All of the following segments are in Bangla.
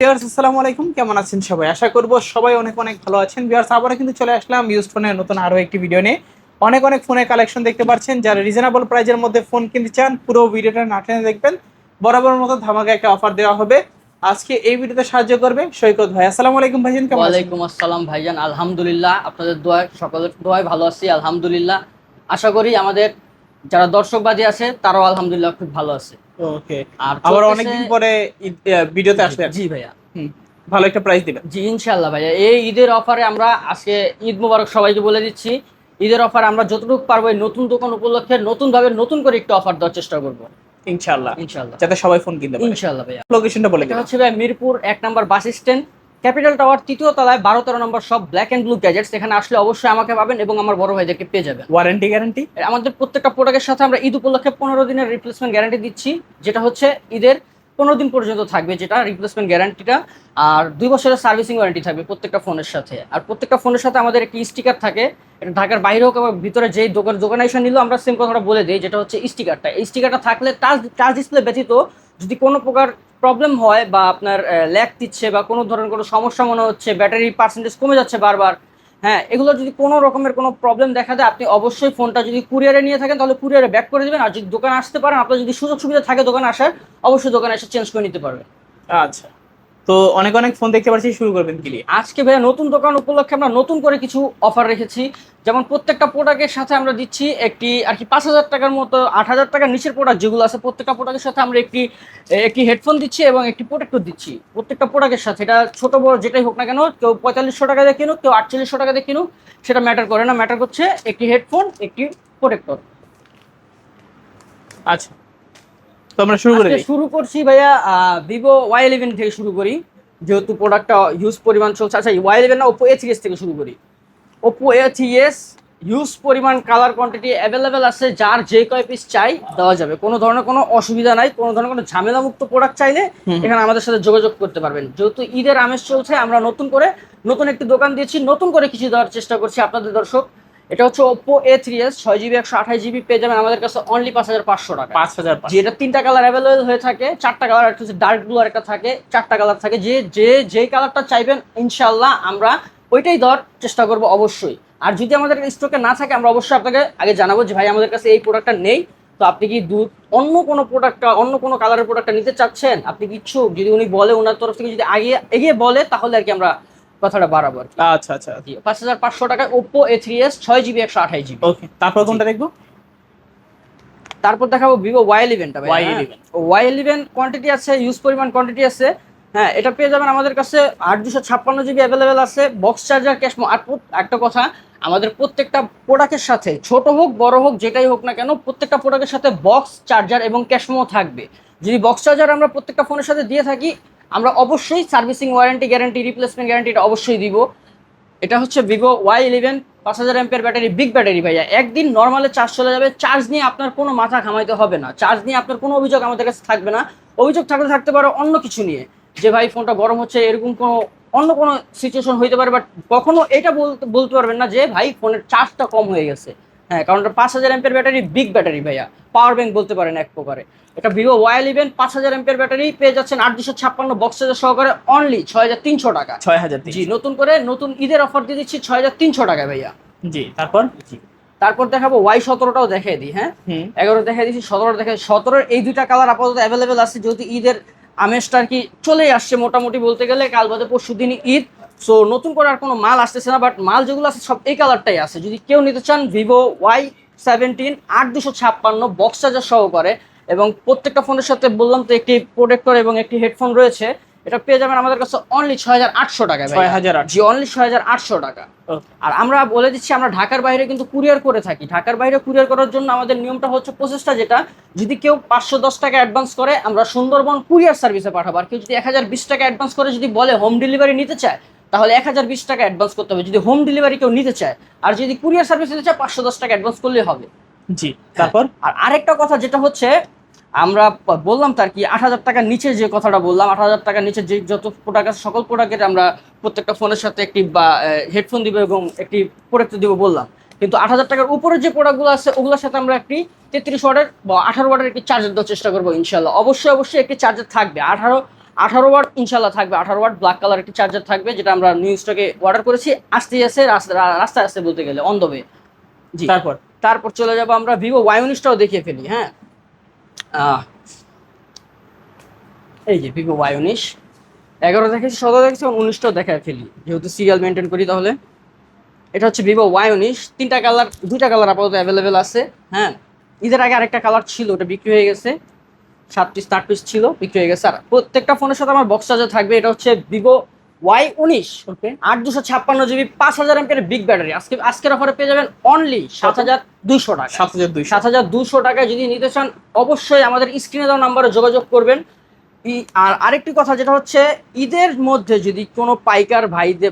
ভিউয়ার্স আসসালামু আলাইকুম, কেমন আছেন সবাই? আশা করব সবাই অনেক অনেক ভালো আছেন। ভিউয়ার্স আবারও কিন্তু চলে আসলাম ইউজড ফোনের নতুন আরো একটি ভিডিও নিয়ে। অনেক অনেক ফোনের কালেকশন দেখতে পাচ্ছেন। যারা রিজনেবল প্রাইজের মধ্যে ফোন কিনতে চান পুরো ভিডিওটা না টেনে দেখবেন। বরাবর মতো ধামাকা একটা অফার দেওয়া হবে। আজকে এই ভিডিওতে সাহায্য করবে সৈকত ভাই। আসসালামু আলাইকুম ভাইজান, কেমন আছেন? ওয়ালাইকুম আসসালাম ভাইজান, আলহামদুলিল্লাহ। আপনাদের দোয়ায়, সকলের দোয়ায় ভালো আছি আলহামদুলিল্লাহ। আশা করি আমাদের যারা দর্শকবাদী আছে তারাও আলহামদুলিল্লাহ খুব ভালো আছে। ওকে, আর আবার চলতেছে। অনেকদিন পরে ভিডিওতে আসলেন। জি ভাইয়া। হুম, ভালো একটা প্রাইস দিবেন। জি ইনশাল্লাহ ভাইয়া, এই ঈদের অফারে আমরা আজকে ঈদ মোবারক সবাইকে বলে দিচ্ছি। ঈদের অফার আমরা যতটুকু পারবো এই নতুন দোকান উপলক্ষে নতুন ভাবে নতুন করে একটু অফার দেওয়ার চেষ্টা করবো ইনশাআল্লাহ, ইনশাল্লাহ। যাতে সবাই ফোন কিনতে পারে। ইনশাল্লাহ ভাইয়া। লোকেশনটা বলে এটা দিন। হচ্ছে ভাই মিরপুর 1 নম্বর বাস স্ট্যান্ড, ক্যাপিটাল টাওয়ার 3য় তলায় 12-13 নম্বর সব ব্ল্যাক অ্যান্ড ব্লু গ্যাজেটস। এখানে আসলে অবশ্যই আমাকে পাবেন এবং আমার বড় ভাইদেরকে পেয়ে যাবেন। Warranty guarantee? আমাদের প্রত্যেকটা প্রোডাক্টের সাথে আমরা ঈদ উপলক্ষে 15 দিনের রিপ্লেসমেন্ট গ্যারান্টি দিচ্ছি, যেটা হচ্ছে ঈদের 15 দিন পর্যন্ত থাকবে, যেটা রিপ্লেসমেন্ট গ্যারান্টিটা। আর 2 বছরের সার্ভিসিং ওয়ারেন্টি থাকবে প্রত্যেকটা ফোনের সাথে। আর প্রত্যেকটা ফোনের সাথে আমাদের একটি স্টিকার থাকে। এটা ঢাকার বাইরে হোক বা ভিতরে যেই দোকানে এসে নিলেও আমরা সেম কথাটা বলে দিই, যেটা হচ্ছে স্টিকারটা। এই স্টিকারটা থাকলে টাচ ডিসপ্লে ব্যতীত যদি কোনো প্রকার প্রবলেম হয় বা আপনার ল্যাগ দিচ্ছে বা কোনো ধরনের কোনো সমস্যা মনে হচ্ছে, ব্যাটারি পার্সেন্টেজ কমে যাচ্ছে বারবার, হ্যাঁ, এগুলো যদি কোনো রকমের কোনো প্রবলেম দেখা দেয়, আপনি অবশ্যই ফোনটা যদি কুরিয়ারে নিয়ে থাকেন তাহলে কুরিয়ারে ব্যাক করে দেবেন। আর যদি দোকানে আসতে পারেন, আপনার যদি সুযোগ সুবিধা থাকে দোকানে আসার, অবশ্যই দোকানে এসে চেঞ্জ করে নিতে পারবেন। আচ্ছা, তো অনেক অনেক ফোন দেখতে পাচ্ছি, শুরু করবেন কি দিয়ে? আজকে ভাইয়া নতুন দোকান উপলক্ষে আমরা নতুন করে কিছু অফার রেখেছি। যেমন প্রত্যেকটা প্রোডাক্টের সাথে আমরা দিচ্ছি একটি আর কি 5,000 টাকার মতো, 8,000 টাকার নিচের প্রোডাক্ট যেগুলো আছে প্রত্যেকটা প্রোডাক্টের সাথে আমরা একটি একটি হেডফোন দিচ্ছি এবং একটি প্রোটেক্টর দিচ্ছি প্রত্যেকটা প্রোডাক্টের সাথে। এটা ছোট বড় যেটাই হোক না কেন, কেউ 4500 টাকা দিয়ে কিনুক, কেউ 4800 টাকা দিয়ে কিনুক, সেটা ম্যাটার করে না। ম্যাটার করছে একটি হেডফোন, একটি প্রোটেক্টর। আচ্ছা, তো আমরা শুরু করে আজকে দিই। শুরু করছি ভাইয়া ভিভো Y11 থেকে শুরু করি, যেহেতু প্রোডাক্টটা হিউজ পরিমাণ চলছে। আচ্ছা, Y11 না, ওপো A3s থেকে শুরু করি। ওপো A3s হিউজ পরিমাণ কালার কোয়ান্টিটি অ্যাভেলেবেল আছে, যার যে কয় পিস চাই দেওয়া যাবে, কোনো ধরনের কোনো অসুবিধা নাই। কোনো ধরনের কোনো ঝামেলামুক্ত প্রোডাক্ট চাইলে এখানে আমাদের সাথে যোগাযোগ করতে পারবেন। যেহেতু ঈদের আমেজ চলছে, আমরা নতুন একটি দোকান দিয়েছি, নতুন করে কিছু দেওয়ার চেষ্টা করছি আপনাদের দর্শক। এটা হচ্ছে ওপো A3s 6GB 128GB, পেয়ে যাবেন আমাদের কাছে অনলি 5,500 টাকা। 5,000? যেটা 3টা কালার অ্যাভেলেবেল হয়ে থাকে, 4টা কালার, একটা হচ্ছে ডার্ক ব্লু আর একটা থাকে, 4টা কালার থাকে। যেই কালারটা চাইবেন ইনশাল্লাহ আমরা ওইটাই দেওয়ার চেষ্টা করব অবশ্যই। আর যদি আমাদের স্টকে না থাকে, আমরা অবশ্যই আপনাকে আগে জানাবো যে ভাই আমাদের কাছে এই প্রোডাক্টটা নেই, তো আপনি কি অন্য কোনো প্রোডাক্টটা, অন্য কোনো কালারের প্রোডাক্টটা নিতে চাচ্ছেন, আপনি কি ইচ্ছুক, যদি উনি বলে, ওনার তরফ থেকে যদি এগিয়ে বলে, তাহলে আর কি আমরা কথাটা বাড়াবো আর কি। আচ্ছা আচ্ছা, 5,500 টাকায় ওপো A3s 6GB 128GB। ওকে, তারপর কোনটা দেখবো? তারপর দেখাবো ভিভো Y11টা। Y11? Y11 কোয়ান্টিটি আছে, ইউজ পরিমাণ কোয়ান্টিটি আছে। হ্যাঁ, এটা পেয়ে যাবেন আমাদের কাছে 8 256GB অ্যাভেলেবেল আছে, বক্স চার্জার, ক্যাশ। আর একটা কথা, আমাদের প্রত্যেকটা প্রোডাক্টের সাথে ছোট হোক বড় হোক যেটাই হোক না কেন, প্রত্যেকটা প্রোডাক্টের সাথে বক্স চার্জার এবং ক্যাশমো থাকবে। যদি বক্স চার্জার আমরা প্রত্যেকটা ফোনের সাথে দিয়ে থাকি, আমরা অবশ্যই servicing warranty guarantee, replacement guarantee এটা অবশ্যই দিব। এটা হচ্ছে Vivo Y11, 5,000 MPR battery, big battery ভাইয়া। একদিন নর্মালে চার্জ চলে যাবে। চার্জ নিয়ে আপনার কোনো মাথা ঘামাইতে হবে না, চার্জ নিয়ে আপনার কোনো অভিযোগ আমাদের কাছে থাকবে না। অভিযোগ থাকতে পারে অন্য কিছু নিয়ে, যে ভাই ফোনটা গরম হচ্ছে, এরকম অন্য কোনো সিচুয়েশন হইতে পারে, বাট কখনো এটা বলতে পারবেন না যে ভাই ফোনের চার্জটা কম হয়ে গেছে। হ্যাঁ, কারণ এটা 5,000 এমপিআর ব্যাটারি, বিগ ব্যাটারি ভাইয়া, পাওয়ার ব্যাংক বলতে পারেন এক প্রকারে। এটা ভিভো Y11 5,000 এমপিআর ব্যাটারি, পেয়ে যাচ্ছেন 8 256 বক্স চার্জার সহকারে অনলি 6,300 টাকা। 6,000? জি, নতুন ঈদের অফার দিয়ে দিচ্ছি 6,300 টাকায় ভাইয়া। জি, তারপর? জি, তারপর দেখাবো Y17টাও দেখিয়ে দিই। হ্যাঁ, 11 দেখিয়ে দিচ্ছি, 17 দেখাই। 17-এর এই দুইটা কালার আপাতত অ্যাভেলেবেল আছে, যেহেতু ঈদের আমেজটা আর কি চলেই আসছে মোটামুটি বলতে গেলে, কাল বাদে পরশু দিনই ঈদ। সো নতুন করে আর কোনো মাল আসতেছে না, বাট মাল যেগুলো আছে সব এই কালারটাই আছে। যদি কেউ নিতে চান ভিভো Y17 8 256 বক্স চার্জার সহকারে, এবং প্রত্যেকটা ফোনের সাথে বললাম তো একটি প্রোটেক্টর এবং একটি হেডফোন রয়েছে, এটা পেয়ে যাবেন আমাদের কাছে অনলি 6,800 টাকায়। 6,800? জি, অনলি 6,800 টাকা। আর আমরা বলে দিচ্ছি, আমরা ঢাকার বাইরে কিন্তু কুরিয়ার করে থাকি। ঢাকার বাইরে কুরিয়ার করার জন্য আমাদের নিয়মটা হচ্ছে, প্রসেসটা যেটা, যদি কেউ 510 টাকা অ্যাডভান্স করে, আমরা সুন্দরবন কুরিয়ার সার্ভিসে পাঠাবো। আর কেউ যদি 1,020 টাকা অ্যাডভান্স করে যদি বলে হোম ডেলিভারি নিতে চায়, তাহলে 1,020 টাকা অ্যাডভান্স করতে হবে যদি হোম ডেলিভারি কেউ নিতে চায়। আর যদি কুরিয়ার সার্ভিস নিতে চায়, 510 টাকা অ্যাডভান্স করলেই হবে। জি, তারপর? আর আরেকটা কথা যেটা হচ্ছে, আমরা বললাম তার কি 8,000 টাকার নিচে যে কথাটা বললাম, 8,000 টাকার নিচে যে যত প্রোডাক্ট আছে সকল প্রোডাক্টের আমরা প্রত্যেকটা ফোনের সাথে একটি বা হেডফোন দিব এবং একটি প্রোডাক্ট দিব বললাম। কিন্তু 8,000 টাকার উপরে যে প্রোডাক্টগুলো আছে ওগুলোর সাথে আমরা একটি 33 ওয়াটের বা 18 ওয়াটের একটি চার্জার দেওয়ার চেষ্টা করবো ইনশাল্লাহ। অবশ্যই একটি চার্জার থাকবে। 18 ওয়াট ইনশাল্লাহ থাকবে, 18 ওয়াট ব্ল্যাক কালার একটি চার্জার থাকবে, যেটা আমরা নিউ স্টকে অর্ডার করেছি, আসতেই আছে, রাস্তায় আসতে বলতে গেলে অন দ্য ওয়ে। জি, তারপর চলে যাবো আমরা ভিভো Y19টাও দেখিয়ে ফেলি। হ্যাঁ, এই যে ভিভো Y19 11 দেখেছি, 17 দেখেছি এবং 19টাও দেখায় ফেলি, যেহেতু সিরিয়াল মেনটেন করি। তাহলে এটা হচ্ছে ভিভো Y19, 3টা কালার, 2টা কালার আপাতত অ্যাভেলেবেল আছে। হ্যাঁ, ঈদের আগে আরেকটা কালার ছিল, ওটা বিক্রি হয়ে গেছে, 7 পিস 8 পিস ছিল, বিক্রি হয়ে গেছে। আর প্রত্যেকটা ফোনের সাথে আমার বক্স চার্জার থাকবে। এটা হচ্ছে ভিভো Y19, 8 256 জিবি 5000 এমপিএর বিগ ব্যাটারি। আজকের অফারে পেয়ে যাবেন অনলি 7200 টাকা। 7200 টাকায় যদি নিতে চান অবশ্যই আমাদের স্ক্রিনে দেওয়া নাম্বারে যোগাযোগ করবেন। আর আরেকটি কথা, যেটা হচ্ছে ঈদের মধ্যে যদি কোনো পাইকার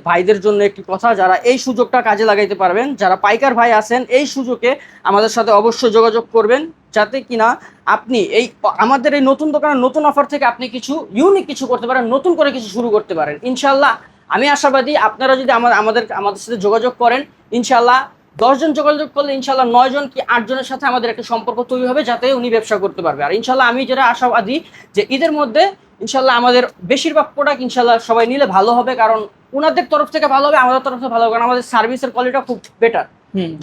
ভাইদের জন্য একটি কথা, যারা এই সুযোগটা কাজে লাগাইতে পারবেন, যারা পাইকার ভাই আছেন, এই সুযোগে আমাদের সাথে অবশ্যই যোগাযোগ করবেন, যাতে কিনা আপনি এই আমাদের এই নতুন দোকানের নতুন অফার থেকে আপনি কিছু ইউনিক কিছু করতে পারেন, নতুন করে কিছু শুরু করতে পারেন। ইনশাল্লাহ আমি আশাবাদী, আপনারা যদি আমাদের সাথে যোগাযোগ করেন, ইনশাল্লাহ 10 জন যোগাযোগ করলে ইনশাল্লাহ 9 জন কি 8 জনের সাথে আমাদের একটা সম্পর্ক তৈরি হবে, যাতে উনি ব্যবসা করতে পারবে। আর ইনশাল্লাহ আমি যেটা আশাবাদী যে ঈদের মধ্যে ইনশাল্লাহ আমাদের বেশিরভাগ প্রোডাক্ট ইনশাল্লাহ সবাই নিলে ভালো হবে, কারণ ওনাদের তরফ থেকে ভালো হবে, আমাদের তরফ থেকে ভালো হবে, কারণ আমাদের সার্ভিসের কোয়ালিটিটা খুব বেটার।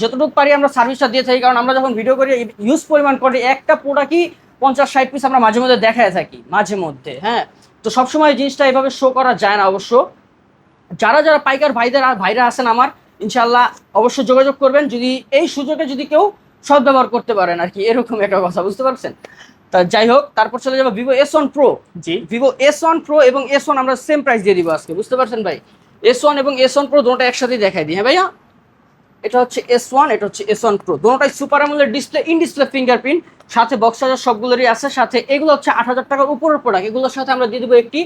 যতটুকু পারি আমরা সার্ভিসটা দিয়ে থাকি, কারণ আমরা যখন ভিডিও করি ইউজ পরিমাণ করি, একটা প্রোডাক্টই 50-60 পিস আমরা মাঝে মধ্যে দেখায় থাকি মাঝে মধ্যে। হ্যাঁ, তো সবসময় জিনিসটা এভাবে শো করা যায় না। অবশ্য যারা পাইকার ভাইরা আছেন আমার, ইনশাল্লাহ অবশ্যই যোগাযোগ করবেন, যদি এই সুযোগে যদি কেউ সদ্ব্যবহার করতে পারেন আর কি, এরকম একটা কথা, বুঝতে পারছেন? তা যাই হোক, তারপর চলে যাবো ভিভো S1 Pro। জি, ভিভো S1 Pro এবং S1 আমরা সেম প্রাইস দিয়ে দিব আজকে, বুঝতে পারছেন ভাই? S1 এবং S1 Pro দুটোটা একসাথেই দেখাই দিই। হ্যাঁ ভাইয়া, এটা হচ্ছে S1, এটা হচ্ছে S1 Pro, দুটোটাই super AMOLED display, in display fingerprint, সাথে বক্স চার্জার সবগুলোরই আছে। সাথে এগুলো হচ্ছে 8000 টাকার উপরের প্রোডাক্ট, এগুলোর সাথে আমরা দিয়ে দেবো একটি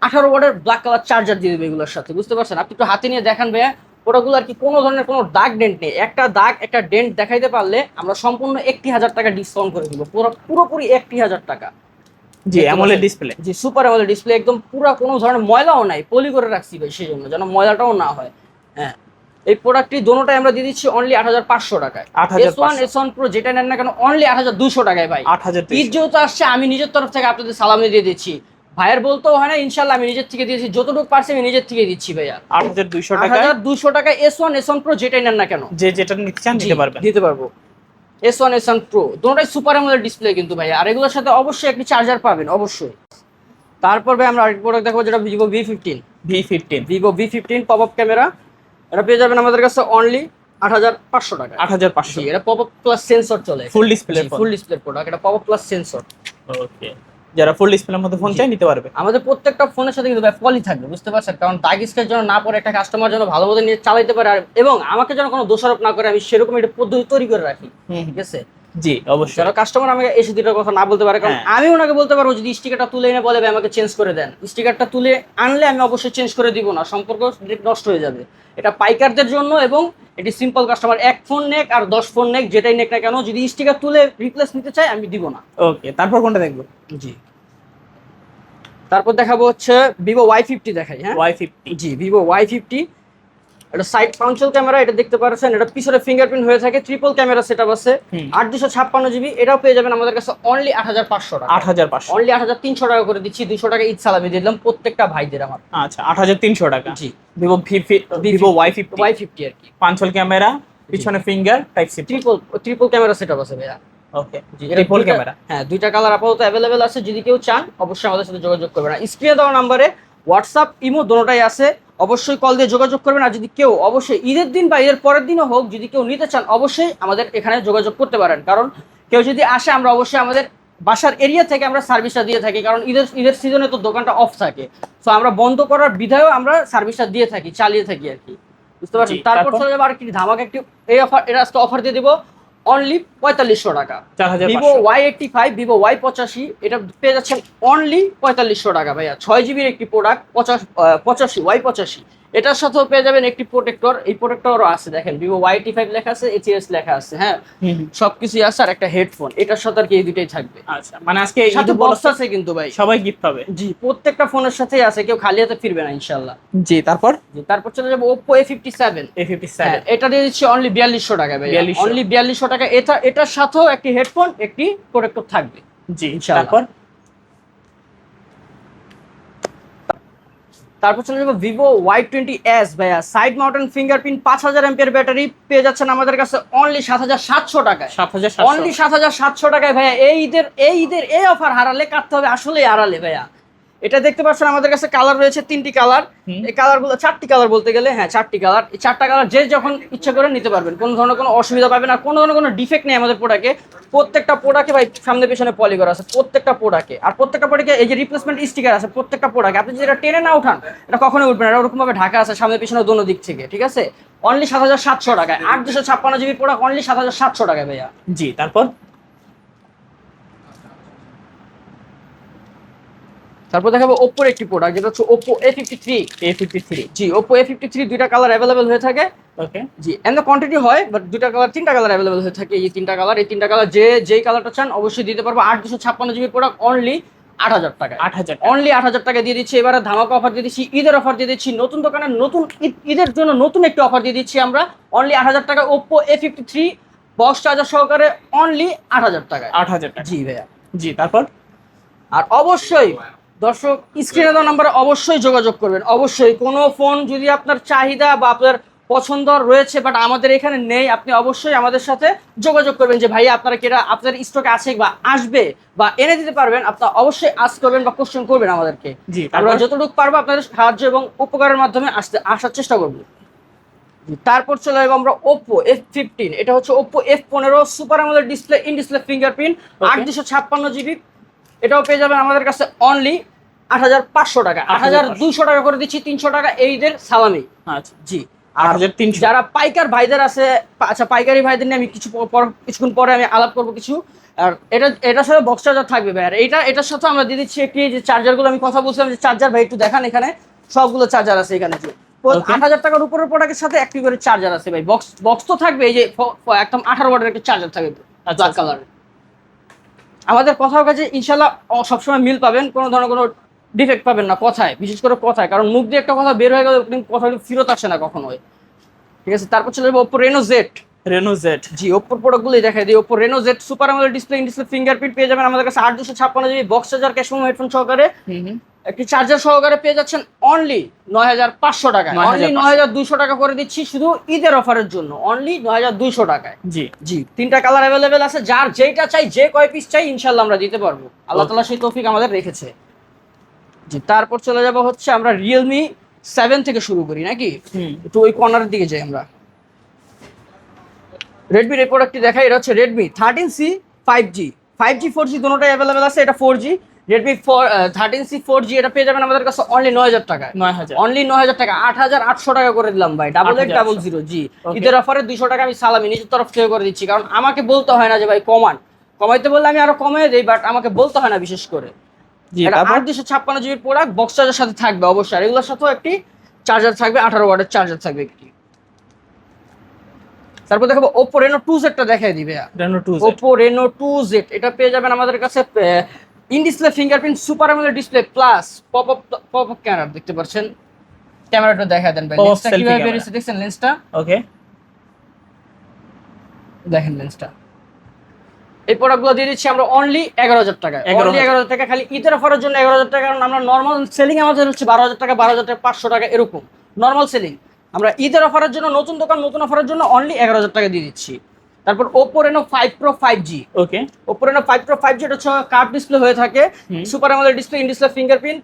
18 ওয়াটের ব্ল্যাক কালার চার্জার দিয়ে দেবো এগুলোর সাথে, বুঝতে পারছেন? আপনি একটু হাতে নিয়ে দেখান ভাইয়া, প্রোডাক্টগুলো আর কি কোনো ধরনের কোনো দাগ ডেন্ট নেই, একটা দাগ একটা ডেন্ট দেখাইতে পারলে আমরা সম্পূর্ণ 1000 টাকা ডিসকাউন্ট করে দিব, পুরোপুরি 1000 টাকা। জি, অ্যামোলেড ডিসপ্লে, জি সুপার অ্যামোলেড ডিসপ্লে, একদম পুরো কোনো ধরনের ময়লাও নাই, পলি করে রাখছি ভাই, সেই জন্য যেন ময়লাটাও না হয়। হ্যাঁ, এই প্রোডাক্টটি দোনোটাই আমরা দিয়ে দিচ্ছি অনলি 8500 টাকায়। S1 Pro যেটা নেন না কেন অনলি 8200 টাকায় ভাই। 8200 ঈদ যেহেতু আসছে, আমি নিজের তরফ থেকে আপনাদের সালামি দিয়ে দিচ্ছি, ভাইয়ের বলতেও হয় না, ইনশাল্লাহ আমি নিজের থেকে দিয়েছি, যতটুকু পারছি আমি নিজের থেকে দিচ্ছি ভাইয়া। 8200 টাকা S1 Pro যেটাই নেন না কেন, যেটা নিতে চান দিতে পারবো। S1 Pro দুটোটাই সুপার অ্যামোলেড ডিসপ্লে কিন্তু ভাইয়া, আর এগুলোর সাথে অবশ্যই একটি চার্জার পাবেন অবশ্যই। তারপর ভাই আমরা আরেকটা প্রোডাক্ট দেখবো, যেটা Vivo V15 pop up camera. এটা পেয়ে যাবেন আমাদের কাছে অনলি 8500 টাকা। 8500, এটা পপ আপ প্লাস সেন্সর চলে, ফুল ডিসপ্লে প্রোডাক্ট, এটা পপ আপ প্লাস সেন্সর। ওকে, যারা ফুল ডিসপ্লের মধ্যে ফোন চাই নিতে পারবে। আমাদের প্রত্যেকটা ফোনের সাথে কিন্তু পলি থাকবে, বুঝতে পারছেন? কারণ দাগ স্কেচ যেন না পড়ে, একটা কাস্টমার যেন ভালোভাবে নিয়ে চালাতে পারে, এবং আমাকে যেন কোনো দোষারোপ না করে, আমি সেরকম একটা পদ্ধতি তৈরি করে রাখি, ঠিক আছে? জি অবশ্যই, যেন কাস্টমার আমাকে এসে দুটো কথা না বলতে পারে, কারণ আমি ওনাকে বলতে পারবো যদি স্টিকারটা তুলে এনে বলে আমাকে চেঞ্জ করে দেন, স্টিকারটা তুলে আনলে আমি অবশ্যই চেঞ্জ করে দিব না, সম্পর্ক নষ্ট হয়ে যাবে। এটা পাইকারদের জন্য, এবং এটি সিম্পল কাস্টমার 1 ফোন নেক আর 10 ফোন নেক, যেটাই নেক না কেন, যদি স্টিকার তুলে রিপ্লেস নিতে চাই আমি দিব না। ওকে, তারপর কোনটা দেখবো? জি, তারপর দেখাবো হচ্ছে ভিভো Y50 দেখাই। হ্যাঁ, Y50, জি ভিভো Y50, এটা সাইড পাঞ্চাল ক্যামেরা, এটা দেখতে পাচ্ছেন, এটা পিছনে ফিঙ্গারপ্রিন্ট হয়ে থাকে, ট্রিপল ক্যামেরা সেটআপ আছে, 8256 জিবি। এটাও পেয়ে যাবেন আমাদের কাছে অনলি 8500 টাকা। 8500, অনলি 8300 টাকা করে দিচ্ছি, 200 টাকা ঈদ সালামি দিয়ে দিলাম প্রত্যেকটা ভাইদের আমার। আচ্ছা, 8300 টাকা। জি, ভিভো Y50 আর কি, পাঞ্চাল ক্যামেরা, পিছনে finger type C, triple camera setup আছে ভাইয়া। ওকে, জি, ট্রিপল ক্যামেরা। হ্যাঁ, দুইটা কালার আপাতত अवेलेबल আছে, যদি কেউ চান অবশ্যই আমাদের সাথে যোগাযোগ করবেন। স্ক্রিনে দেওয়া নম্বরে হোয়াটসঅ্যাপ ইমো দুটোটাই আছে, অবশ্যই কল দিয়ে যোগাযোগ করবেন। আর যদি কেউ অবশ্যই ঈদের দিন বা ঈদের পরের দিনও হোক, যদি কেউ নিতে চান অবশ্যই আমাদের এখানে যোগাযোগ করতে পারেন, কারণ কেউ যদি আসে আমরা অবশ্যই আমাদের বাসার এরিয়া থেকে আমরা সার্ভিসটা দিয়ে থাকি, কারণ ঈদের সিজনে তো দোকানটা অফ থাকে, সো আমরা বন্ধ করার বিধায়ও আমরা সার্ভিসটা দিয়ে থাকি, চালিয়ে থাকি আর কি, বুঝতে পারছেন? তারপর চলে যাবো আরেকটি ধামাকা, একটি এই অফার, এটা আজকে অফার দিয়ে দিব অনলি 4500 টাকা। ভিভো Y85, ভিভো Y85, এটা পেয়ে যাচ্ছেন অনলি 4500 টাকা ভাইয়া। 6 জিবির একটি প্রোডাক্ট, 85 Y85, এটার সাথেও পেয়ে যাবেন একটি প্রোটেক্টর, এই প্রোটেক্টরও আছে, দেখেন ভিভো Y85 লেখা আছে, HES লেখা আছে, হ্যাঁ সবকিছুই আছে, আর একটা হেডফোন এটার সাথে আর কি, এই দুটোই থাকবে। আচ্ছা, মানে আজকে সাথে বক্স আছে কিন্তু ভাই, সবাই গিফট পাবে। জি, প্রত্যেকটা ফোনের সাথেই আছে, কেউ খালি হাতে ফিরবে না ইনশাআল্লাহ। জি, তারপর চলে যাবো Oppo A57, এটা দিয়ে দিচ্ছি অনলি 4200 টাকা ভাই, অনলি 4200 টাকা। এটার সাথেও একটি হেডফোন, একটি প্রোটেক্টর থাকবে। জি ইনশাআল্লাহ। তারপর চলে যাবো ভিভো Y20s ভাইয়া, side mountain fingerprint, 5000 MPR battery, পেয়ে যাচ্ছেন আমাদের কাছে অনলি 7700 টাকায়। 7700 অনলি 7700 টাকায় ভাইয়া। এই ঈদের এই অফার হারালে কাটতে হবে, আসলেই হারালে ভাইয়া। এটা দেখতে পাচ্ছেন আমাদের কাছে কালার রয়েছে 3টি কালার। এই কালারগুলো 4টি কালার বলতে গেলে, হ্যাঁ 4টি কালার। এই 4টা কালার যে যখন ইচ্ছা করে নিতে পারবেন, কোনো ধরনের কোনো অসুবিধা পাবেন না, কোনো ধরনের কোনো ডিফেক্ট নেই আমাদের প্রোডাক্টে। প্রত্যেকটা প্রোডাক্টে ভাই সামনে পেছনে পলি করা আছে প্রত্যেকটা প্রোডাক্টে, আর প্রত্যেকটা প্রোডাক্টে এই যে রিপ্লেসমেন্ট স্টিকার আছে প্রত্যেকটা প্রোডাক্টে। আপনি যদি এটা টেনে না উঠান এটা কখনোই উঠবে না, ওরকম ভাবে ঢাকা আছে সামনে পেছনে দোনো দিক থেকে, ঠিক আছে। অনলি 7700 টাকায় 8 256 জিবি প্রোডাক্ট, অনলি 7700 টাকায় ভাইয়া। জি, তারপর দেখাবো ওপ্পোর একটি প্রোডাক্ট, যেটা হচ্ছে ওপ্পো A53। জি, ওপ্পো A53 দুইটা কালার অ্যাভেলেবেল হয়ে থাকে। ওকে জি, এন্ড কোয়ান্টিটি হয়, বাট তিনটা কালার অ্যাভেলেবেল হয়ে থাকে। এই তিনটা কালার যেই কালারটা চান অবশ্যই দিতে পারবো। 8 256 জিবি প্রোডাক্ট, অনলি 8000 টাকা। 8000 অনলি 8000 টাকা দিয়ে দিচ্ছি। এবারে ধামাকা অফার দিয়ে দিচ্ছি, ঈদের অফার দিয়ে দিচ্ছি, নতুন দোকানে নতুন ঈদের জন্য নতুন একটি অফার দিয়ে দিচ্ছি আমরা। অনলি 8000 টাকা ওপ্পো A53 বক্স চার্জার সহকারে, অনলি 8000 টাকা। 8000 টাকা। জি ভাইয়া। জি, তারপর আর অবশ্যই দর্শক স্ক্রিনে দেওয়া নাম্বারে অবশ্যই যোগাযোগ করবেন। অবশ্যই কোনো ফোন যদি আপনার চাহিদা বা আপনার পছন্দ রয়েছে বাট আমাদের এখানে নেই, আপনি অবশ্যই আমাদের সাথে যোগাযোগ করবেন যে ভাইয়া আপনারা কি এটা আপনার স্টকে আছে বা আসবে বা এনে দিতে পারবেন। আপনারা অবশ্যই আস্ক করবেন বা কোশ্চেন করবেন আমাদেরকে। জি, আমরা তারপর যতটুকু পারবো আপনাদের সাহায্য এবং উপকারের মাধ্যমে আসার চেষ্টা করবো। তারপর চলে যাবো আমরা ওপ্পো F15। এটা হচ্ছে Oppo F15 super AMOLED display, in display fingerprint, 8 256 GB. এটাও পেয়ে যাবেন আমাদের কাছে অনলি 8500 টাকা। 8200 টাকা করে দিচ্ছি, 300 টাকা এইদের সালামি। আচ্ছা, জি। 8300। যারা পাইকার ভাইদের আছে, আচ্ছা পাইকারি ভাইদের নিয়ে আমি কিছুক্ষণ পরে আমি আলাপ করবো কিছু। আর এটার সাথে বক্স চার্জার থাকবে ভাই। আর এটার সাথে আমরা দিয়ে দিচ্ছি একটি যে চার্জারগুলো আমি কথা বলছিলাম যে চার্জার, ভাই একটু দেখান, এখানে সবগুলো চার্জার আছে এখানে। 8000 টাকার উপরের প্রোডাক্টের সাথে একটি করে চার্জার আছে ভাই। বক্স তো থাকবে, এই যে একদম 18 ওয়াটের একটা চার্জার থাকবে ব্ল্যাক কালারের। আমাদের কথার কাছে ইনশাল্লাহ সবসময় মিল পাবেন, কোনো ধরনের কোনো ডিফেক্ট পাবেন না কথায়, বিশেষ করে কথায়, কারণ মুখ দিয়ে একটা কথা বের হয়ে গেলে কথা ফেরত আসে না কখনোই, ঠিক আছে। তারপর চলে যাবো ওপ্পো রেনো জেড। জি, ওপ্পোর প্রোডাক্টগুলোই দেখাই দিই। Oppo Reno Z super AMOLED display, in display fingerprint পেয়ে যাবেন আমাদের কাছে 8 256 GB box charger, cash memo, headphone সহকারে, একটি চার্জার সহকারে পেয়ে যাচ্ছেন অনলি 9500 টাকা। অনলি 9200 টাকা করে দিচ্ছি শুধু ঈদের অফারের জন্য, অনলি 9200 টাকায়। জি জি, তিনটা কালার অ্যাভেলেবেল আছে, যার যেটা চাই, যে কয় পিস চাই ইনশাল্লাহ আমরা দিতে পারবো। আল্লাহ তাআলা সেই তৌফিক আমাদের রেখেছে। জি, তারপর চলে যাব হচ্ছে আমরা রিয়েলমি 7 থেকে শুরু করি নাকি, একটু ওই কর্নারের দিকে যাই আমরা। রেডমির এই প্রোডাক্টটি দেখাই। এটা হচ্ছে Redmi 13C 5G 4G দুটোটাই available আছে। এটা 4G রেডমি 13C 4G, এটা পেয়ে যাবেন আমাদের কাছে অনলি 9000 টাকা। 9000, অনলি 9000 টাকা। 8800 টাকা করে দিলাম ভাই, 8800। জি, ঈদের অফারে 200 টাকা আমি সালামি নিজের তরফ থেকে করে দিচ্ছি, কারণ আমাকে বলতে হয় না যে ভাই কমাইতে বললে আমি আরো কমিয়ে দেই, বাট আমাকে বলতে হয় না বিশেষ করে। জি, এটা 8 256 জিবির প্রোডাক্ট, বক্স চার্জার সাথে থাকবে অবশ্যই, আর এগুলোর সাথেও একটি চার্জার থাকবে, 18 ওয়াটের চার্জার থাকবে একটি। তারপর দেখাবো ওপ্পো রেনো 2Z টা দেখাই দিবে। ওপ্পো রেনো 2Z এটা পেয়ে যাবেন আমাদের কাছে in display fingerprint, super AMOLED display plus pop up camera. দেখতে পাচ্ছেন, ক্যামেরাটা দেখা দেন ভাই, লেন্সটা কিভাবে বের হচ্ছে দেখছেন, লেন্সটা ওকে দেখেন, লেন্সটা। এই প্রোডাক্টগুলো দিয়ে দিচ্ছি আমরা অনলি 11000 টাকা। অনলি 11000 টাকা, খালি ঈদের অফারের জন্য 11000 টাকা। কারণ আমরা নরমাল সেলিং আমাদের হচ্ছে 12000 টাকা, 12500 টাকা এরকম নরমাল সেলিং। আমরা ঈদের অফারের জন্য নতুন দোকান নতুন অফারের জন্য অনলি 11000 টাকা দিয়ে দিচ্ছি। তারপর ওপ্পো রেনো 5 Pro 5G। ওকে, ওপ্পো রেনো 5 Pro 5G এটা হচ্ছে কার্ভ ডিসপ্লে হয়ে থাকে, super AMOLED display, in display fingerprint,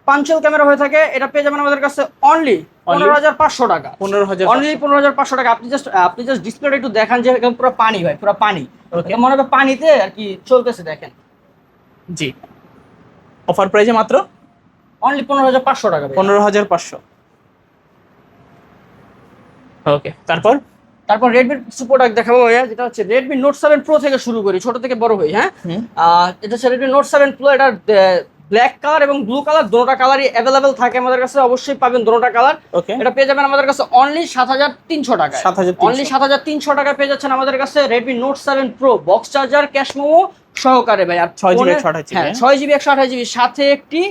punctual camera হয়ে থাকে। এটা পেয়ে যাবেন আমাদের কাছে অনলি 15500 টাকা। অনলি 15500 টাকা। আপনি জাস্ট ডিসপ্লেটা একটু দেখান যে একদম পুরো পানি ভাই, পুরো পানি, মনে হবে পানিতে আর কি চলতেছে, দেখেন। জি, অফার প্রাইসে মাত্র অনলি 15500 টাকা। 15500। ওকে, তারপর রেডমির কিছু প্রোডাক্ট দেখাবো ভাইয়া, যেটা হচ্ছে রেডমি নোট 7 প্রো থেকে শুরু করি, ছোট থেকে বড় হই। হ্যাঁ, এটা হচ্ছে রেডমি নোট 7 প্রো। এটা ব্ল্যাক কালার এবং ব্লু কালার দুটোটা কালারই অ্যাভেলেবেল থাকে আমাদের কাছে, অবশ্যই পাবেন দুটোটা কালার। এটা পেয়ে যাবেন আমাদের কাছে অনলি 7300 টাকা। অনলি 7300 টাকা পেয়ে যাচ্ছেন আমাদের কাছে Redmi note 7 pro box charger, cash memo সহকারে ভাই। আর 6GB 128GB সাথে একটি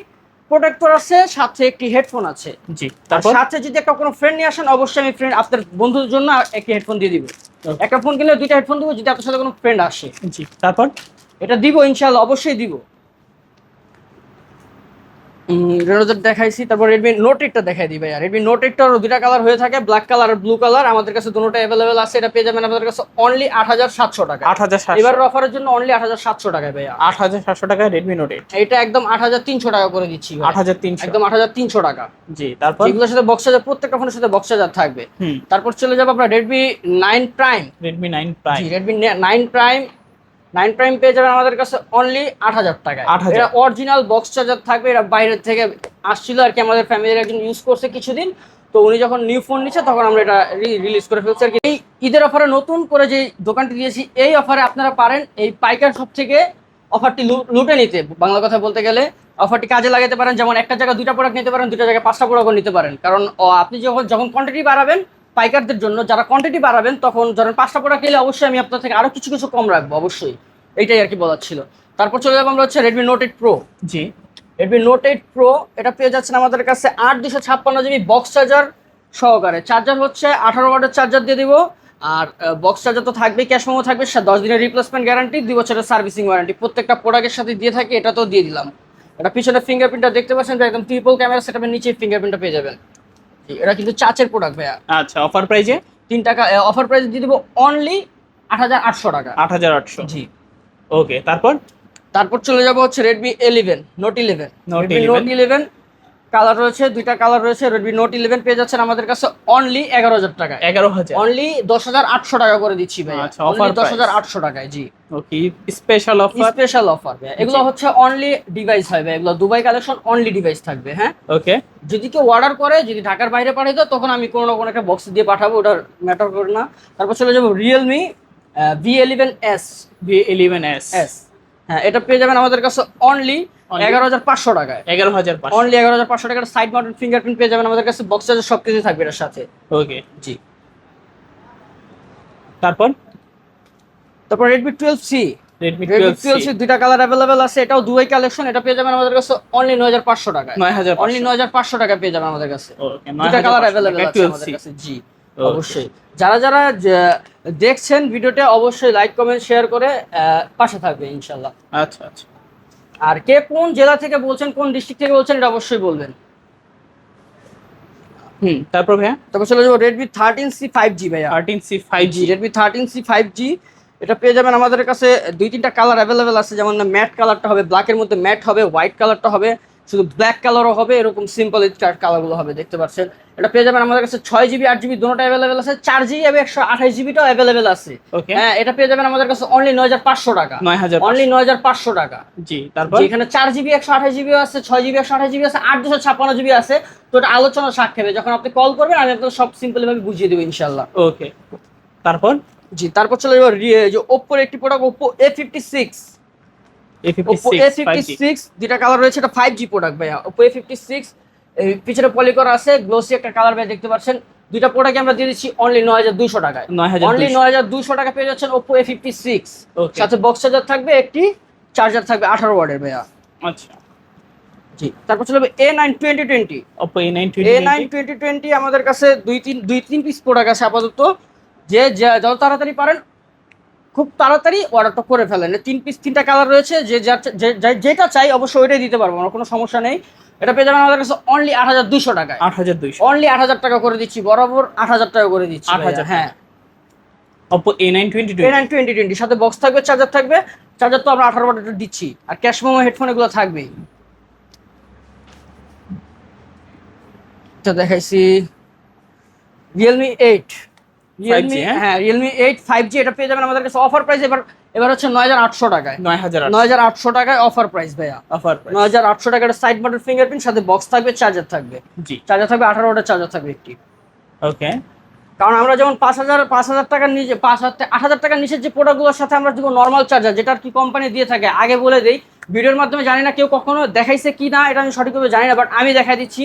প্রোটেক্টর আছে, সাথে একটি হেডফোন আছে। জি, তারপর সাথে যদি একটা কোনো ফ্রেন্ড নিয়ে আসেন অবশ্যই আমি ফ্রেন্ড আপনার বন্ধুদের জন্য একটি হেডফোন দিয়ে দিব। একটা ফোন কিনলে দুইটা হেডফোন দিব যদি আপনার সাথে কোনো ফ্রেন্ড আসে। জি, তারপর এটা দিব ইনশাআল্লাহ, অবশ্যই দিব রেনোজের দেখাইছি, তারপর রেডমি নোট 8টা দেখাই দিই ভাইয়া। রেডমি নোট 8টার দুইটা কালার হয়ে থাকে, ব্ল্যাক কালার আর ব্লু কালার। আমাদের কাছে দুটোটা অ্যাভেলেবেল আছে। এটা পেয়ে যাবেন আমাদের কাছে অনলি 8700 টাকা। 8700 এবার অফারের জন্য অনলি 8700 টাকায় ভাইয়া। 8700 টাকায় রেডমি নোট 8, এটা একদম 8300 টাকা করে দিচ্ছি ভাই। 8300 একদম 8300 টাকা। জি, তারপর এগুলোর সাথে বক্স চার্জার, প্রত্যেকটা ফোনের সাথে বক্স চার্জার থাকবে। তারপর চলে যাবো আপনার রেডমি 9 প্রাইম। রেডমি 9 প্রাইম, জি, রেডমি 9 প্রাইম। 9 প্রাইম পেয়ে যাবেন আমাদের কাছে অনলি 8000 টাকায়। 8000 এটা অরিজিনাল বক্স চার্জার থাকবে। এটা বাইরের থেকে আসছিল আর কি, আমাদের ফ্যামিলির একজন ইউজ করছে কিছুদিন, তো উনি যখন নিউ ফোন নিচ্ছে তখন আমরা এটা রিলিজ করে ফেলছি আর কি। এই ঈদের অফারে নতুন করে যে দোকানটি দিয়েছি, এই অফারে আপনারা পারেন এই পাইকার শপ থেকে অফারটি লুটে নিতে। বাংলা কথা বলতে গেলে অফারটি কাজে লাগাতে পারেন। যেমন একটা জায়গায় 2টা প্রোডাক্ট নিতে পারেন, 2টা জায়গায় 5টা প্রোডাক্ট নিতে পারেন। কারণ আপনি যখন কোয়ান্টিটি বাড়াবেন, পাইকারদের জন্য যারা কোয়ান্টিটি বাড়াবেন, তখন ধরেন 5টা প্রোডাক্ট নিলে অবশ্যই আমি আপনার থেকে আরো কিছু কিছু কম রাখবো অবশ্যই। এইটাই আর কি বলার ছিল। তারপর চলে যাবো আমরা হচ্ছে রেডমি নোট 8 প্রো। জি, রেডমি নোট 8 প্রো এটা পেয়ে যাচ্ছেন আমাদের কাছে 8256 জিবি বক্স চার্জার সহকারে। চার্জার হচ্ছে 18 ওয়াটের চার্জার দিয়ে দিব। আর বক্স চার্জার তো থাকবেই, ক্যাশ মেমো থাকবে, 10 দিনের রিপ্লেসমেন্ট গ্যারান্টি, 2 বছরের সার্ভিসিং ওয়ারেন্টি প্রত্যেকটা প্রোডাক্টের সাথে দিয়ে থাকে। এটা তো দিয়ে দিলাম। এটা পিছনে ফিঙ্গারপ্রিন্টটা দেখতে পাচ্ছেন যে একদম ট্রিপল ক্যামেরা সেটআপের নিচে ফিঙ্গারপ্রিন্টটা পেয়ে যাবেন। এটা কিন্তু চাচের প্রোডাক্ট ভাইয়া। আচ্ছা, অফার প্রাইজে 3 টাকা অফার প্রাইস দিয়ে দিব অনলি 8800 টাকা। 8800, জি। ওকে, তারপর চলে যাব হচ্ছে Redmi 11 note 11। Note Redmi note 11 colour রয়েছে, 2টা কালার রয়েছে। রেডমি নোট 11 পেয়ে যাচ্ছেন আমাদের কাছে অনলি 11000 টাকা। 11000, অনলি 10800 টাকা করে দিচ্ছি ভাই। আচ্ছা, অফার 10800 টাকায়। জি, ওকে, স্পেশাল অফার, স্পেশাল অফার ভাই। এগুলো হচ্ছে অনলি ডিভাইস হয় ভাই, এগুলো দুবাই কালেকশন, অনলি ডিভাইস থাকবে। হ্যাঁ, ওকে। যদি কেউ অর্ডার করে, যদি ঢাকার বাইরে পাঠাই তো তখন আমি কোনো না কোনো একটা বক্স দিয়ে পাঠাবো, ওটার ম্যাটার করে না। তারপর চলে যাবো রিয়েলমি V11s। V11s, হ্যাঁ, এটা পেয়ে যাবেন আমাদের কাছে অনলি 11500 টাকায়। 11500, অনলি 11500 টাকার সাইড মাউন্টেড ফিঙ্গারপ্রিন্ট পেয়ে যাবেন আমাদের কাছে, বক্স চার্জার সবকিছু থাকবে এর সাথে। ওকে। জি। তারপর Redmi 12C। Redmi Redmi 12C 12C দুইটা কালার अवेलेबल আছে। এটাও দুই কালেকশন। এটা পেয়ে যাবেন আমাদের কাছে অনলি 9500 টাকায়। 9500, অনলি 9500 টাকা পেয়ে যাবেন আমাদের কাছে। ওকে, দুইটা কালার 9500 अवेलेबल আছে 12C, আমাদের কাছে। জি, অবশ্যই। যারা দেখছেন ভিডিওটা অবশ্যই লাইক কমেন্ট শেয়ার করে পাশে থাকবে ইনশাআল্লাহ। আচ্ছা আচ্ছা। আর কে কোন জেলা থেকে বলছেন, কোন ডিস্ট্রিক্ট থেকে বলছেন, এটা অবশ্যই বলবেন। তারপর ভাইয়া তারপর চলে যাবো Redmi 13C 5G ভাইয়া। 13C 5G, Redmi 13C 5G এটা পেয়ে যাবেন আমাদের কাছে 2-3টা কালার अवेलेबल আছে। যেমন ম্যাট কালারটা হবে, ব্ল্যাকের মধ্যে ম্যাট হবে, হোয়াইট কালারটা হবে, শুধু ব্ল্যাক কালারও হবে, এরকম সিম্পল এই কালারগুলো হবে, দেখতে পাচ্ছেন। এটা পেয়ে যাবেন আমাদের কাছে 6GB 8GB দুটোটা अवेलेबल আছে। 4GB এবং 128GBটাও अवेलेबल আছে। ওকে, হ্যাঁ, এটা পেয়ে যাবেন আমাদের কাছে অনলি 9500 টাকা। 9500, অনলি 9500 টাকা। জি। তারপর এখানে 4GB 128GB আছে, 6GB 128GB আছে, 856GB আছে। তো এটা আলোচনা সাক্ষেপে যখন আপনি কল করবেন আমি আপনাকে সব সিম্পল ভাবে বুঝিয়ে দেব ইনশাআল্লাহ। ওকে, তারপর জি। তারপর চলে যাবো যে Oppo একটি product, Oppo A56। Oppo A56 দুইটা কালার রয়েছে। এটা 5G প্রোডাক্ট ভাইয়া। Oppo A56 এই পিছনে পলি করা আছে, গ্লোসি একটা কালার ভাই, দেখতে পাচ্ছেন। দুইটা প্রোডাক্ট আমরা দিয়ে দিচ্ছি অনলি 9200 টাকায়। অনলি 9200 টাকা পেয়ে যাচ্ছেন Oppo A56। সাথে বক্স চার্জার থাকবে, একটি চার্জার থাকবে 18 ওয়াটের ভাইয়া। আচ্ছা, জি। তারপর চলে যাবে A9 2020। Oppo A9 2020 আমাদের কাছে দুই তিন পিস প্রোডাক্ট আছে আপাতত। যত তাড়াতাড়ি পারেন খুব তাড়াতাড়ি অর্ডারটা করে ফেলেন। 3টা কালার রয়েছে, যেটা চাই অবশ্যই ওইটাই দিতে পারবো, আমার কোনো সমস্যা নেই। এটা পেয়ে যাবেন আমাদের কাছে অনলি 8200 টাকায়। 8200, অনলি 8000 টাকা করে দিচ্ছি, বরাবর 8000 টাকা করে দিচ্ছি। 8000, হ্যাঁ। Oppo A9 2020 সাথে বক্স থাকবে, চার্জার থাকবে। চার্জার তো আমরা 18 ওয়াটের দিচ্ছি, আর ক্যাশ মেমো হেডফোন এগুলো থাকবেই। এটা দেখাইছি Realme 8। Realme 8 5G এটা পেয়ে যাবেন আমাদের কাছে অফার প্রাইস এবার হচ্ছে 9800 টাকায়। 9800 টাকায় অফার প্রাইস ভাইয়া। অফার প্রাইস 9800 টাকার সাইড মাউন্টেড ফিঙ্গারপ্রিন্ট, সাথে বক্স থাকবে, চার্জার থাকবে। জি, চার্জার থাকবে 18 ওয়াটের চার্জার থাকবে একটি। ওকে। কারণ আমরা যেমন 5000 টাকার নিচে 8000 টাকার নিচের যে প্রোডাক্টগুলোর সাথে আমরা দিব নরমাল চার্জার, যেটা আর কি কোম্পানি দিয়ে থাকে। আগে বলে দেই, ভিডিওর মাধ্যমে জানি না কেউ কখনো দেখাইছে কি না, এটা আমি সঠিকভাবে জানি না, বাট আমি দেখাই দিচ্ছি।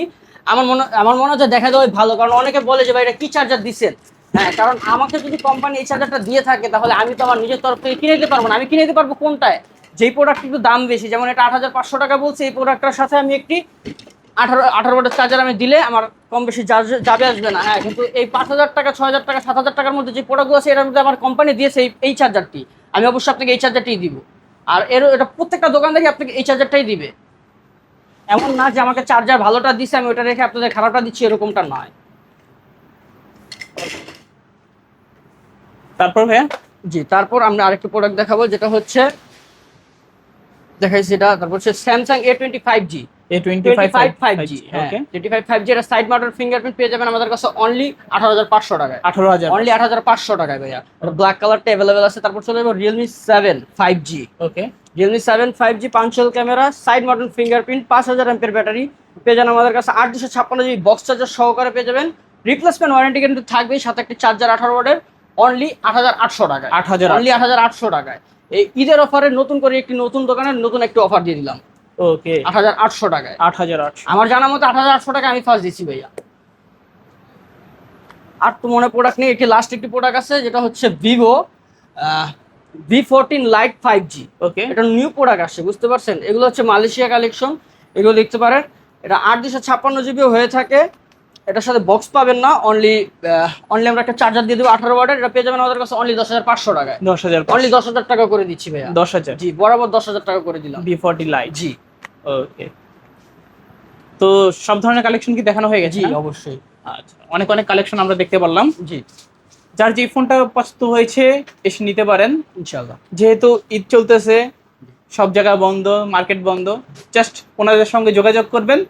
আমার মনে হচ্ছে দেখা দেওয়াই ভালো, কারণ অনেকে বলে যে ভাই এটা কি চার্জার দিচ্ছেন। হ্যাঁ, কারণ আমাকে যদি কোম্পানি এই চার্জারটা দিয়ে থাকে তাহলে আমি তো আমার নিজের তরফ থেকে কিনে দিতে পারবো না। আমি কিনে দিতে পারবো কোনটায়, যেই প্রোডাক্ট একটু দাম বেশি, যেমন এটা 8500 টাকা বলছে, এই প্রোডাক্টটার সাথে আমি একটি 18 ওয়াটের চার্জার আমি দিলে আমার কম বেশি যাবে আসবে না। হ্যাঁ, কিন্তু এই 5000 টাকা 6000 টাকা 7000 টাকার মধ্যে যে প্রোডাক্টগুলো আছে এটার মধ্যে আমার কোম্পানি দিয়েছে এই চার্জারটি, আমি অবশ্যই আপনাকে এই চার্জারটাই দিব। আর এটা প্রত্যেকটা দোকান থেকে আপনাকে এই চার্জারটাই দিবে। এমন না যে আমাকে চার্জার ভালোটা দিছে আমি ওটা রেখে আপনাদের খারাপটা দিচ্ছি, এরকমটা নয়। তারপর ভাইয়া? জি, তারপর আমরা আরেকটা প্রোডাক্ট দেখাবো, যেটা হচ্ছে দেখাইছি এটা। তারপর হচ্ছে স্যামসাং A25G, A25 5G, হ্যাঁ 25 5G এর সাইড মাউন্টেড ফিঙ্গারপ্রিন্ট পেয়ে যাবেন আমাদের কাছে অনলি 18,500 টাকায়। 18,000 অনলি 18,500 টাকায় ভাইয়া। ব্ল্যাক কালারটা अवेलेबल আছে। তারপর চলে যাবো Realme 7 5G। Okay, Realme 7 5G পাঞ্চুয়াল ক্যামেরা, সাইড মাউন্টেড ফিঙ্গারপ্রিন্ট, 5000 এমপিএর ব্যাটারি পেয়ে যাবেন আমাদের কাছে। 8 256 জিবি বক্স চার্জার সহকারে পেয়ে যাবেন। রিপ্লেসমেন্ট ওয়ারেন্টি কিন্তু থাকবেই, সাথে একটা চার্জার 18 ওয়াটের, অনলি 8,800 টাকায়। 8,800 অনলি 8,800 টাকায়। এই ঈদের অফারে নতুন করে একটি নতুন দোকানের নতুন একটি অফার দিয়ে দিলাম ওকে 8,800 টাকায়। 8,800 আমার জানা মতো 8,800 টাকা আমি ফার্স্ট দিচ্ছি ভাইয়া। আর তো মনে প্রোডাক্ট নেই, একটি লাস্ট একটি প্রোডাক্ট আছে, যেটা হচ্ছে ভিভো V14 লাইট 5G। ওকে, এটা নিউ প্রোডাক্ট আসছে, বুঝতে পারছেন? এগুলো হচ্ছে মালয়েশিয়া কালেকশন, এগুলো দেখতে পারেন। এটা 8 256 জিবিও হয়ে থাকে। এটার সাথে বক্স পাবেন না, অনলি আমরা একটা চার্জার দিয়ে দেবো 18 ওয়াটের। এটা পেয়ে যাবেন আমাদের কাছে অনলি 10,500 টাকায়। 10,000 অনলি 10,000 টাকা করে দিচ্ছি ভাইয়া। 10,000 জি, বরাবর 10,000 টাকা করে দিলাম। V40 light. জি ওকে, তো সব ধরনের কালেকশন কি দেখানো হয়ে গেছে? জি না? অবশ্যই। আচ্ছা, অনেক অনেক কালেকশন আমরা দেখতে পারলাম। জি যার যে ফোনটা পছন্দ হয়েছে এসে নিতে পারেন। ইনশাআল্লাহ। যেহেতু ঈদ চলতেছে, সব জায়গা বন্ধ, মার্কেট বন্ধ, জাস্ট ওনাদের সঙ্গে যোগাযোগ করবেন।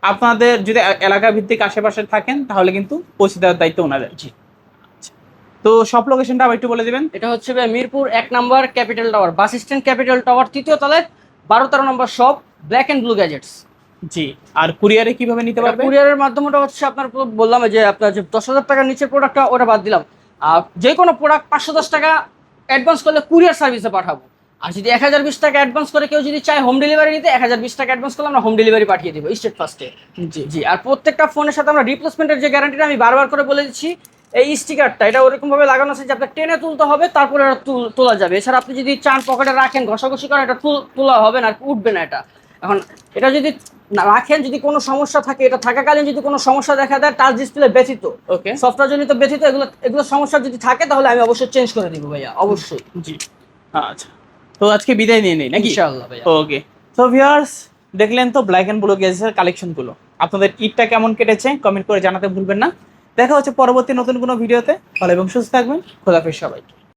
আপনাদের যদি এলাকা ভিত্তিক আশেপাশে থাকেন তাহলে কিন্তু পৌঁছে দেওয়ার দায়িত্ব ওনাদের। জি, তো সব লোকেশনটা আবার একটু বলে দিবেন। এটা হচ্ছে ভাই Mirpur 1 number capital tower, bus stand capital tower, 3য় তলায় 12-13 number shop, black and blue gadgets. জি, আর কুরিয়ারে কিভাবে নিতে পারবে? কুরিয়ারের মাধ্যমটা হচ্ছে আপনার বললাম যে আপনার যে 10,000 টাকার নিচের প্রোডাক্টটা ওটা বাদ দিলাম। আর যে কোনো প্রোডাক্ট 510 টাকা অ্যাডভান্স করলে কুরিয়ার সার্ভিসে পাঠাবো। আর যদি 1020 টাকা অ্যাডভান্স করে কেউ যদি চায় হোম ডেলিভারি নিতে, 1020 টাকা অ্যাডভান্স করলে আমরা হোম ডেলিভারি পাঠিয়ে দেবো স্টেট ফার্স্টে। জি জি, আর প্রত্যেকটা ফোনের সাথে আমরা রিপ্লেসমেন্টের যে গ্যারান্টিটা আমি বারবার করে বলে দিচ্ছি, এই স্টিকারটা এটা ওরকম ভাবে লাগানো আছে যে আপনার টেনে তুলতে হবে, তারপরে এটা তোলা যাবে। এছাড়া আপনি যদি চান পকেটে রাখেন, ঘষাঘষি করেন, এটা তোলা হবে না, উঠবে না এটা। এখন এটা যদি রাখেন, যদি কোনো সমস্যা থাকে, এটা থাকাকালীন যদি কোনো সমস্যা দেখা দেয়, টাচ ডিসপ্লে ব্যতীত, ওকে, সফটওয়্যার জনিত ব্যতীত, এগুলো সমস্যা যদি থাকে তাহলে আমি অবশ্যই চেঞ্জ করে দিব ভাইয়া, অবশ্যই। জি আচ্ছা, তো আজকে বিদায় নিয়ে নেই নাকি? ইনশাআল্লাহ ভাইয়া। ওকে, তো ভিউয়ার্স দেখলেন তো ব্ল্যাক এন্ড ব্লু গ্যাজেটসের কালেকশনগুলো। আপনাদের ঈদটা কেমন কেটেছে কমেন্ট করে জানাতে ভুলবেন না। দেখা হচ্ছে পরবর্তী নতুন কোনো ভিডিওতে। ভালো এবং সুস্থ থাকবেন। খোদাফেজ সবাইকে।